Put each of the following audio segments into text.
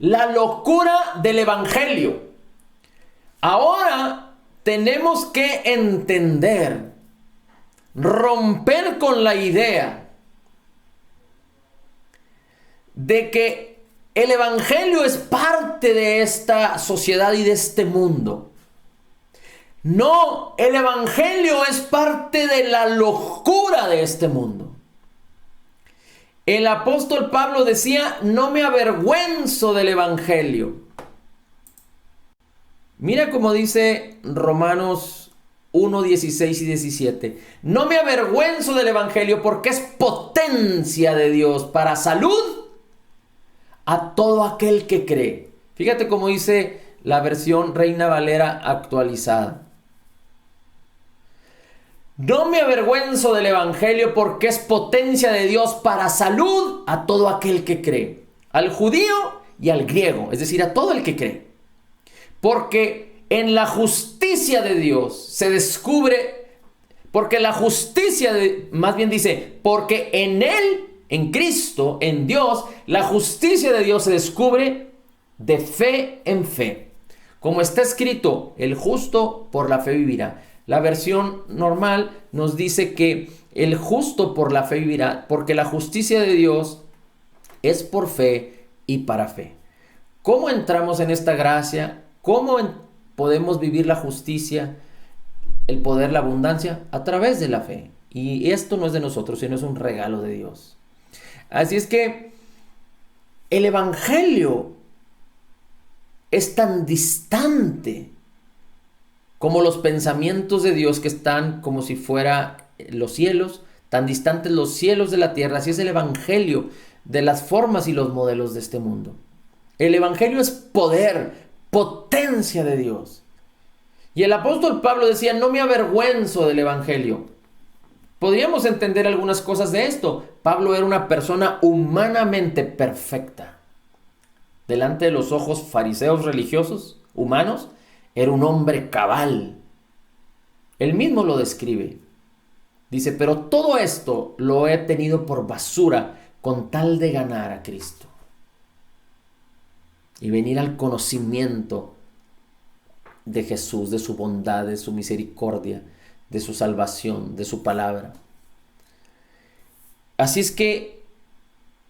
la locura del Evangelio. Ahora tenemos que entender, romper con la idea de que el Evangelio es parte de esta sociedad y de este mundo. No, el Evangelio es parte de la locura de este mundo. El apóstol Pablo decía, no me avergüenzo del Evangelio. Mira cómo dice Romanos 1, 16 y 17. No me avergüenzo del Evangelio porque es potencia de Dios para salud a todo aquel que cree. Fíjate cómo dice la versión Reina Valera actualizada. No me avergüenzo del Evangelio porque es potencia de Dios para salud a todo aquel que cree. Al judío y al griego, es decir, a todo el que cree. Porque en la justicia de Dios se descubre, porque la justicia más bien dice, porque en Él, en Cristo, en Dios, la justicia de Dios se descubre de fe en fe. Como está escrito, el justo por la fe vivirá. La versión normal nos dice que el justo por la fe vivirá, porque la justicia de Dios es por fe y para fe. ¿Cómo entramos en esta gracia? ¿Cómo podemos vivir la justicia, el poder, la abundancia? A través de la fe. Y esto no es de nosotros, sino es un regalo de Dios. Así es que el Evangelio es tan distante como los pensamientos de Dios, que están como si fuera los cielos, tan distantes los cielos de la tierra. Así es el Evangelio de las formas y los modelos de este mundo. El Evangelio es poder, potencia de Dios. Y el apóstol Pablo decía, no me avergüenzo del Evangelio. Podríamos entender algunas cosas de esto. Pablo era una persona humanamente perfecta. Delante de los ojos fariseos religiosos, humanos, era un hombre cabal. Él mismo lo describe. Dice, pero todo esto lo he tenido por basura con tal de ganar a Cristo y venir al conocimiento de Jesús, de su bondad, de su misericordia, de su salvación, de su palabra. Así es que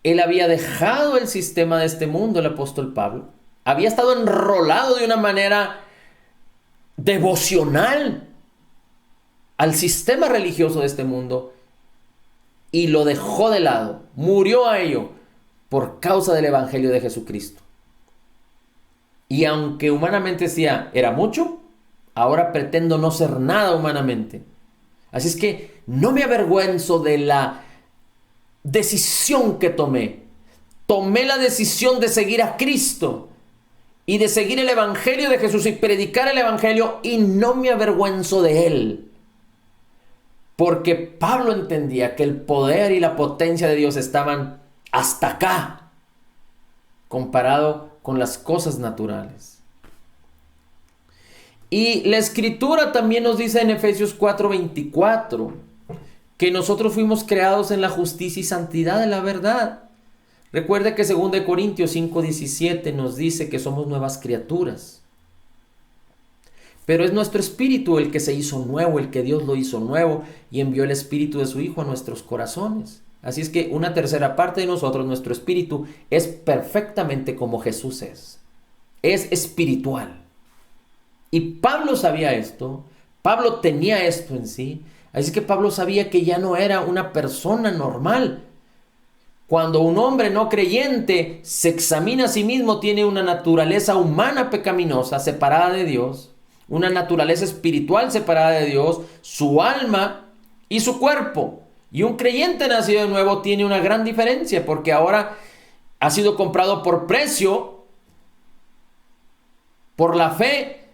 él había dejado el sistema de este mundo, el apóstol Pablo. Había estado enrolado de una manera devocional al sistema religioso de este mundo y lo dejó de lado, murió a ello por causa del Evangelio de Jesucristo. Y aunque humanamente decía, era mucho, ahora pretendo no ser nada humanamente. Así es que no me avergüenzo de la decisión que tomé. Tomé la decisión de seguir a Cristo y de seguir el Evangelio de Jesús y predicar el Evangelio, y no me avergüenzo de él. Porque Pablo entendía que el poder y la potencia de Dios estaban hasta acá, comparado con las cosas naturales. Y la Escritura también nos dice en Efesios 4:24 que nosotros fuimos creados en la justicia y santidad de la verdad. Recuerde que 2 Corintios 5:17 nos dice que somos nuevas criaturas. Pero es nuestro espíritu el que se hizo nuevo, el que Dios lo hizo nuevo y envió el espíritu de su Hijo a nuestros corazones. Así es que una tercera parte de nosotros, nuestro espíritu, es perfectamente como Jesús es. Es espiritual. Y Pablo sabía esto. Pablo tenía esto en sí. Así que Pablo sabía que ya no era una persona normal. Cuando un hombre no creyente se examina a sí mismo, tiene una naturaleza humana pecaminosa, separada de Dios, una naturaleza espiritual separada de Dios, su alma y su cuerpo. Y un creyente nacido de nuevo tiene una gran diferencia, porque ahora ha sido comprado por precio, por la fe,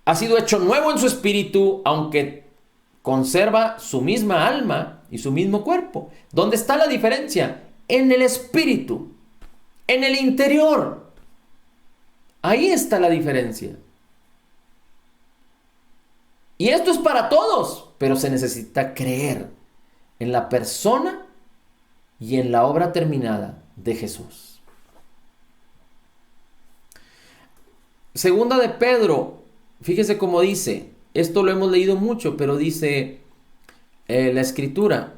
ha sido hecho nuevo en su espíritu, aunque conserva su misma alma y su mismo cuerpo. ¿Dónde está la diferencia? En el espíritu, en el interior. Ahí está la diferencia. Y esto es para todos, pero se necesita creer en la persona y en la obra terminada de Jesús. Segunda de Pedro, fíjese cómo dice, esto lo hemos leído mucho, pero dice la escritura,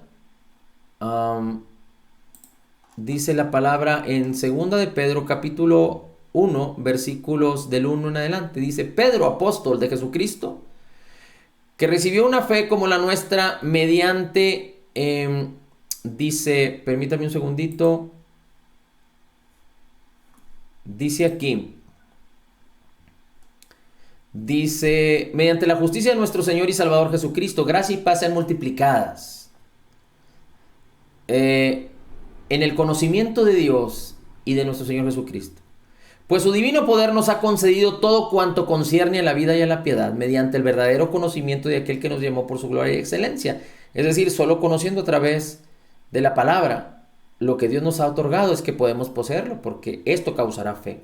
dice la palabra en Segunda de Pedro capítulo 1, versículos del 1 en adelante, dice: Pedro, apóstol de Jesucristo, que recibió una fe como la nuestra mediante, dice, permítame un segundito, dice aquí, dice, mediante la justicia de nuestro Señor y Salvador Jesucristo, gracia y paz sean multiplicadas en el conocimiento de Dios y de nuestro Señor Jesucristo. Pues su divino poder nos ha concedido todo cuanto concierne a la vida y a la piedad, mediante el verdadero conocimiento de aquel que nos llamó por su gloria y excelencia. Es decir, solo conociendo a través de la palabra lo que Dios nos ha otorgado es que podemos poseerlo, porque esto causará fe.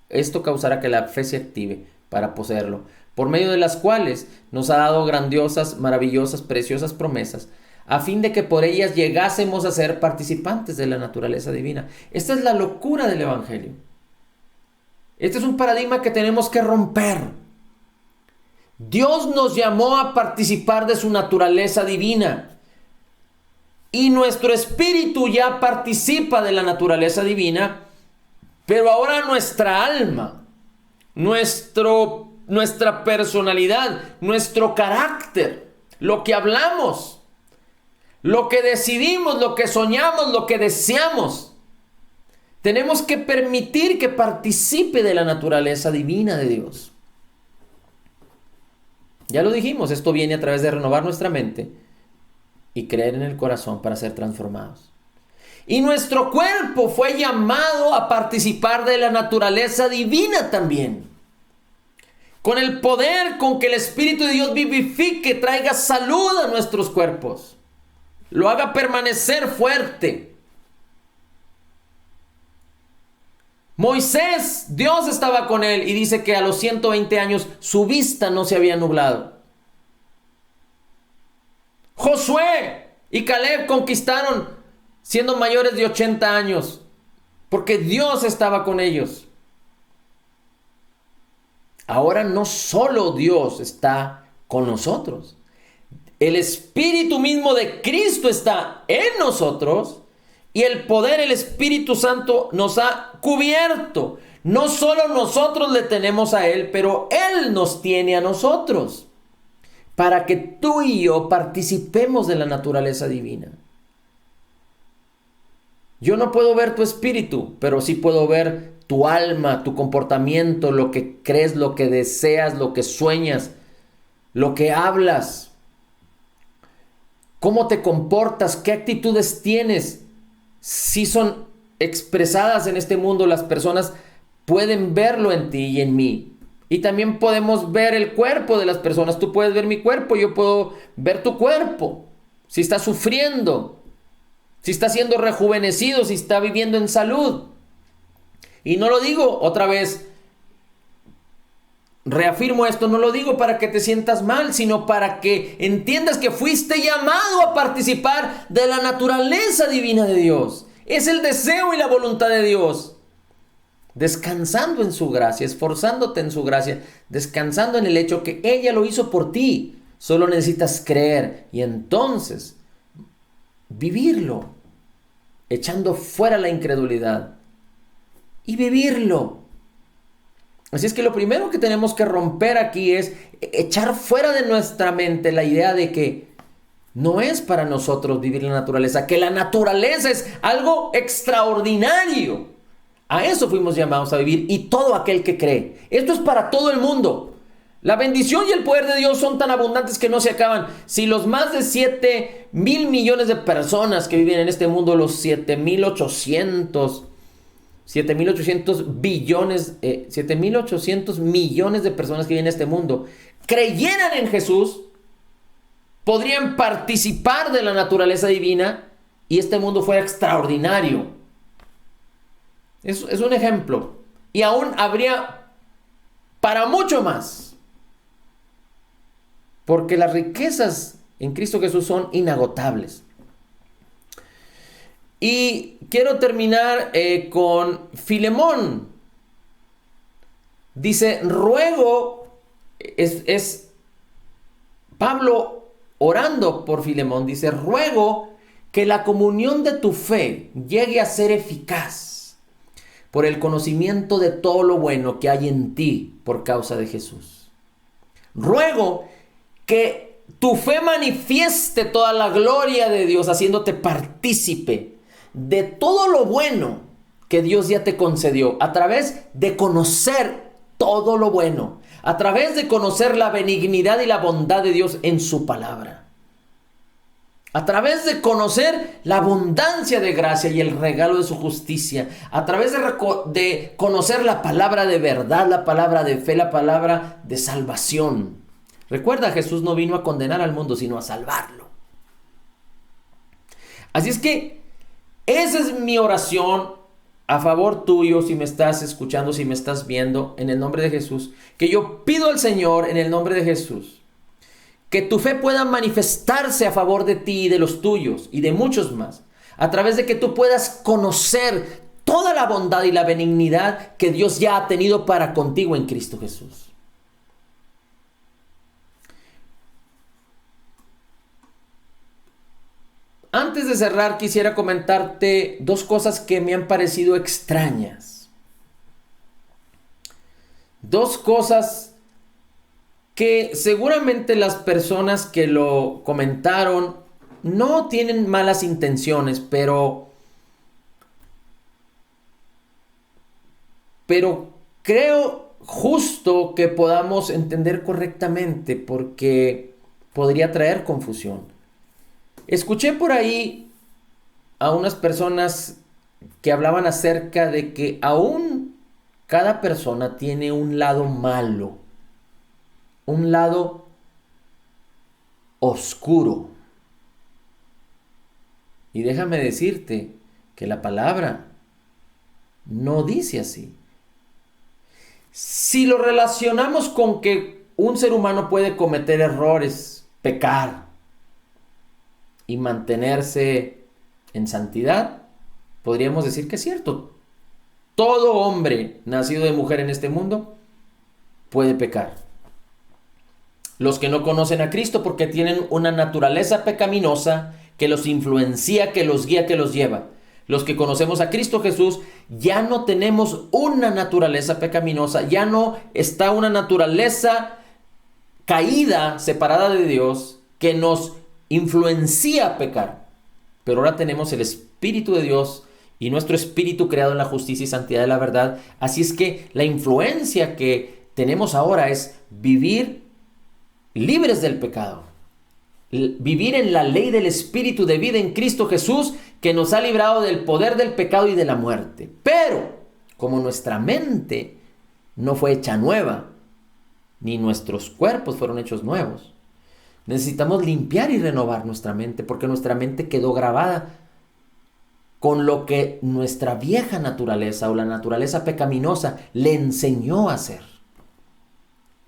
Esto causará que la fe se active para poseerlo, por medio de las cuales nos ha dado grandiosas, maravillosas, preciosas promesas, a fin de que por ellas llegásemos a ser participantes de la naturaleza divina. Esta es la locura del Evangelio. Este es un paradigma que tenemos que romper. Dios nos llamó a participar de su naturaleza divina. Y nuestro espíritu ya participa de la naturaleza divina, pero ahora nuestra alma, nuestra personalidad, nuestro carácter, lo que hablamos, lo que decidimos, lo que soñamos, lo que deseamos, tenemos que permitir que participe de la naturaleza divina de Dios. Ya lo dijimos, esto viene a través de renovar nuestra mente y creer en el corazón para ser transformados. Y nuestro cuerpo fue llamado a participar de la naturaleza divina también. Con el poder con que el Espíritu de Dios vivifique, traiga salud a nuestros cuerpos. Lo haga permanecer fuerte. Moisés, Dios estaba con él y dice que a los 120 años su vista no se había nublado. Josué y Caleb conquistaron siendo mayores de 80 años, porque Dios estaba con ellos. Ahora no solo Dios está con nosotros, el Espíritu mismo de Cristo está en nosotros y el poder, el Espíritu Santo nos ha cubierto. No solo nosotros le tenemos a Él, pero Él nos tiene a nosotros, para que tú y yo participemos de la naturaleza divina. Yo no puedo ver tu espíritu, pero sí puedo ver tu alma, tu comportamiento, lo que crees, lo que deseas, lo que sueñas, lo que hablas, cómo te comportas, qué actitudes tienes. Si son expresadas en este mundo, las personas pueden verlo en ti y en mí. Y también podemos ver el cuerpo de las personas. Tú puedes ver mi cuerpo, yo puedo ver tu cuerpo. Si está sufriendo, si está siendo rejuvenecido, si está viviendo en salud. Y no lo digo otra vez, reafirmo esto, no lo digo para que te sientas mal, sino para que entiendas que fuiste llamado a participar de la naturaleza divina de Dios. Es el deseo y la voluntad de Dios. Descansando en su gracia, esforzándote en su gracia, descansando en el hecho que ella lo hizo por ti. Solo necesitas creer y entonces vivirlo, echando fuera la incredulidad y vivirlo. Así es que lo primero que tenemos que romper aquí es echar fuera de nuestra mente la idea de que no es para nosotros vivir la naturaleza, que la naturaleza es algo extraordinario. A eso fuimos llamados a vivir, y todo aquel que cree. Esto es para todo el mundo. La bendición y el poder de Dios son tan abundantes que no se acaban. Si los más de 7,000 millones de personas que viven en este mundo, los 7,800 billones, 7,800 millones de personas que viven en este mundo, creyeran en Jesús, podrían participar de la naturaleza divina y este mundo fuera extraordinario. Es un ejemplo. Y aún habría para mucho más. Porque las riquezas en Cristo Jesús son inagotables. Y quiero terminar con Filemón. Dice, ruego, es Pablo orando por Filemón, dice, ruego que la comunión de tu fe llegue a ser eficaz por el conocimiento de todo lo bueno que hay en ti por causa de Jesús. Ruego que tu fe manifieste toda la gloria de Dios, haciéndote partícipe de todo lo bueno que Dios ya te concedió, a través de conocer todo lo bueno, a través de conocer la benignidad y la bondad de Dios en su palabra, a través de conocer la abundancia de gracia y el regalo de su justicia, a través de conocer la palabra de verdad, la palabra de fe, la palabra de salvación. Recuerda, Jesús no vino a condenar al mundo, sino a salvarlo. Así es que esa es mi oración a favor tuyo, si me estás escuchando, si me estás viendo, en el nombre de Jesús, que yo pido al Señor en el nombre de Jesús, que tu fe pueda manifestarse a favor de ti y de los tuyos y de muchos más, a través de que tú puedas conocer toda la bondad y la benignidad que Dios ya ha tenido para contigo en Cristo Jesús. Antes de cerrar, quisiera comentarte dos cosas que me han parecido extrañas. Dos cosas que seguramente las personas que lo comentaron no tienen malas intenciones, pero creo justo que podamos entender correctamente, porque podría traer confusión. Escuché por ahí a unas personas que hablaban acerca de que aún cada persona tiene un lado malo, un lado oscuro. Y déjame decirte que la palabra no dice así. Si lo relacionamos con que un ser humano puede cometer errores, pecar y mantenerse en santidad, podríamos decir que es cierto. Todo hombre nacido de mujer en este mundo puede pecar. Los que no conocen a Cristo porque tienen una naturaleza pecaminosa que los influencia, que los guía, que los lleva. Los que conocemos a Cristo Jesús ya no tenemos una naturaleza pecaminosa, ya no está una naturaleza caída, separada de Dios, que nos influencia a pecar. Pero ahora tenemos el Espíritu de Dios y nuestro espíritu creado en la justicia y santidad de la verdad. Así es que la influencia que tenemos ahora es vivir libres del pecado, vivir en la ley del Espíritu de vida en Cristo Jesús, que nos ha librado del poder del pecado y de la muerte. Pero como nuestra mente no fue hecha nueva, ni nuestros cuerpos fueron hechos nuevos, necesitamos limpiar y renovar nuestra mente, porque nuestra mente quedó grabada con lo que nuestra vieja naturaleza o la naturaleza pecaminosa le enseñó a hacer.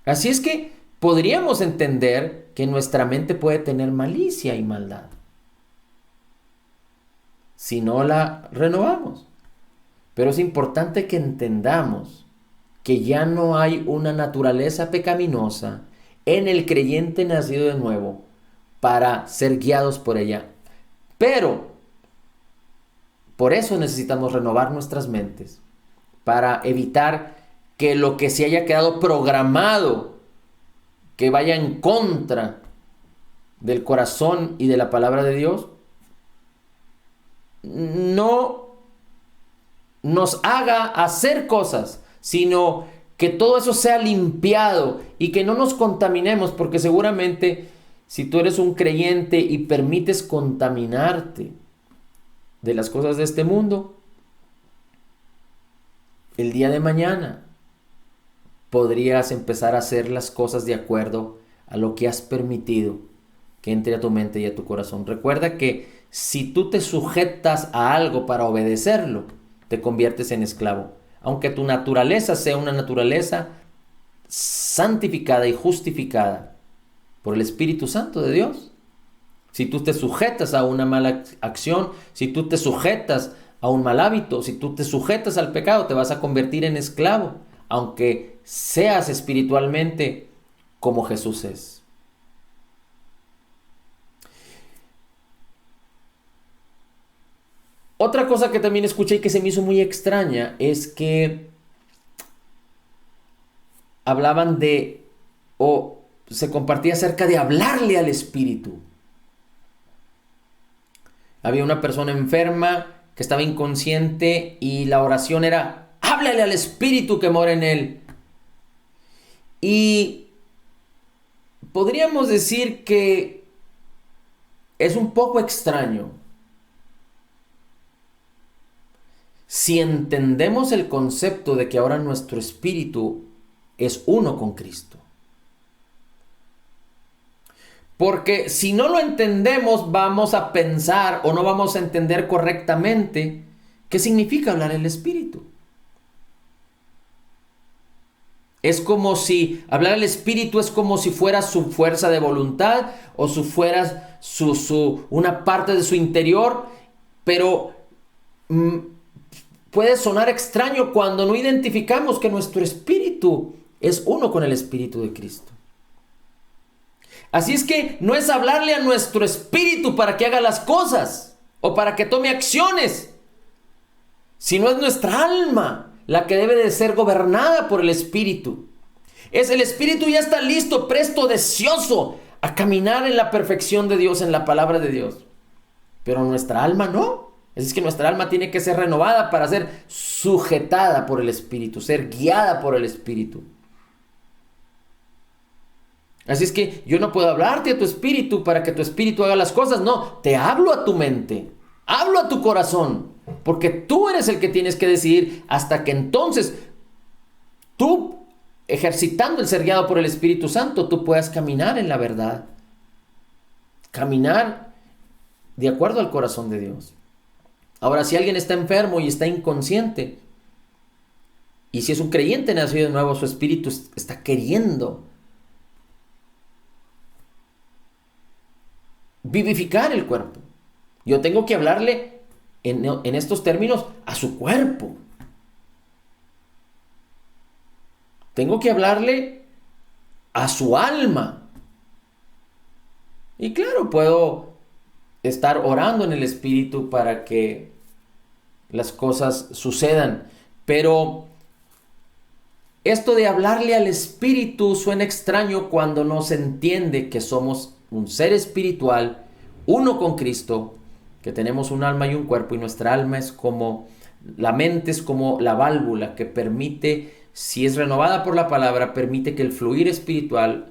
Así es que podríamos entender que nuestra mente puede tener malicia y maldad si no la renovamos. Pero es importante que entendamos que ya no hay una naturaleza pecaminosa en el creyente nacido de nuevo para ser guiados por ella. Pero por eso necesitamos renovar nuestras mentes, para evitar que lo que se haya quedado programado, que vaya en contra del corazón y de la palabra de Dios, no nos haga hacer cosas, sino que todo eso sea limpiado y que no nos contaminemos, porque seguramente si tú eres un creyente y permites contaminarte de las cosas de este mundo, el día de mañana podrías empezar a hacer las cosas de acuerdo a lo que has permitido que entre a tu mente y a tu corazón. Recuerda que si tú te sujetas a algo para obedecerlo, te conviertes en esclavo. Aunque tu naturaleza sea una naturaleza santificada y justificada por el Espíritu Santo de Dios, si tú te sujetas a una mala acción, si tú te sujetas a un mal hábito, si tú te sujetas al pecado, te vas a convertir en esclavo, aunque seas espiritualmente como Jesús es. Otra cosa que también escuché y que se me hizo muy extraña es que hablaban de, o se compartía acerca de hablarle al Espíritu. Había una persona enferma que estaba inconsciente y la oración era: háblale al Espíritu que mora en él. Y podríamos decir que es un poco extraño si entendemos el concepto de que ahora nuestro espíritu es uno con Cristo. Porque si no lo entendemos, vamos a pensar o no vamos a entender correctamente qué significa hablar el Espíritu. Es como si hablar al Espíritu es como si fuera su fuerza de voluntad o si fuera una parte de su interior, pero puede sonar extraño cuando no identificamos que nuestro espíritu es uno con el Espíritu de Cristo. Así es que no es hablarle a nuestro espíritu para que haga las cosas o para que tome acciones, sino es nuestra alma la que debe de ser gobernada por el Espíritu. Es el Espíritu ya está listo, presto, deseoso a caminar en la perfección de Dios, en la palabra de Dios. Pero nuestra alma no. Es que nuestra alma tiene que ser renovada para ser sujetada por el Espíritu, ser guiada por el Espíritu. Así es que yo no puedo hablarte a tu espíritu para que tu espíritu haga las cosas. No, te hablo a tu mente, hablo a tu corazón, porque tú eres el que tienes que decidir hasta que entonces tú, ejercitando el ser guiado por el Espíritu Santo, tú puedas caminar en la verdad, caminar de acuerdo al corazón de Dios. Ahora, si alguien está enfermo y está inconsciente, y si es un creyente nacido de nuevo, su espíritu está queriendo vivificar el cuerpo. Yo tengo que hablarle en estos términos a su cuerpo. Tengo que hablarle a su alma. Y claro, puedo estar orando en el Espíritu para que las cosas sucedan. Pero esto de hablarle al Espíritu suena extraño cuando no se entiende que somos un ser espiritual, uno con Cristo, que tenemos un alma y un cuerpo, y nuestra alma es como, la mente es como la válvula que permite, si es renovada por la palabra, permite que el fluir espiritual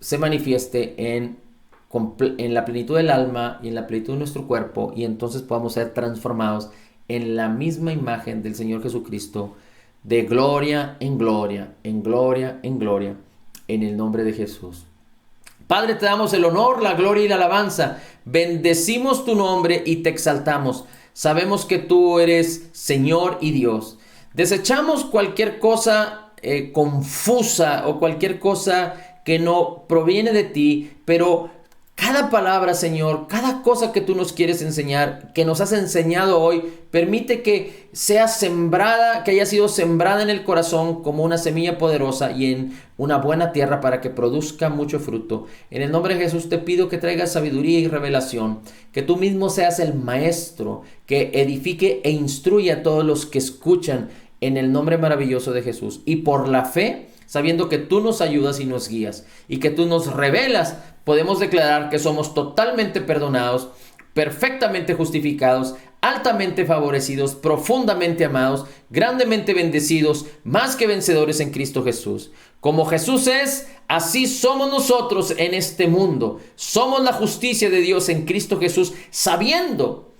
se manifieste en la plenitud del alma y en la plenitud de nuestro cuerpo, y entonces podamos ser transformados en la misma imagen del Señor Jesucristo, de gloria en gloria, en gloria en gloria, en el nombre de Jesús. Padre, te damos el honor, la gloria y la alabanza. Bendecimos tu nombre y te exaltamos. Sabemos que tú eres Señor y Dios. Desechamos cualquier cosa confusa o cualquier cosa que no proviene de ti, pero cada palabra, Señor, cada cosa que tú nos quieres enseñar, que nos has enseñado hoy, permite que sea sembrada, que haya sido sembrada en el corazón como una semilla poderosa y en una buena tierra para que produzca mucho fruto. En el nombre de Jesús te pido que traigas sabiduría y revelación, que tú mismo seas el maestro, que edifique e instruya a todos los que escuchan en el nombre maravilloso de Jesús. Y por la fe, sabiendo que tú nos ayudas y nos guías y que tú nos revelas, podemos declarar que somos totalmente perdonados, perfectamente justificados, altamente favorecidos, profundamente amados, grandemente bendecidos, más que vencedores en Cristo Jesús. Como Jesús es, así somos nosotros en este mundo. Somos la justicia de Dios en Cristo Jesús, sabiendo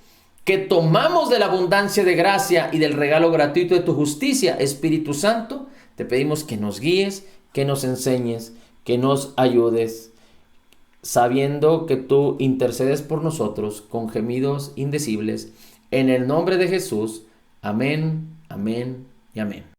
que tomamos de la abundancia de gracia y del regalo gratuito de tu justicia. Espíritu Santo, te pedimos que nos guíes, que nos enseñes, que nos ayudes, sabiendo que tú intercedes por nosotros con gemidos indecibles. En el nombre de Jesús. Amén, amén y amén.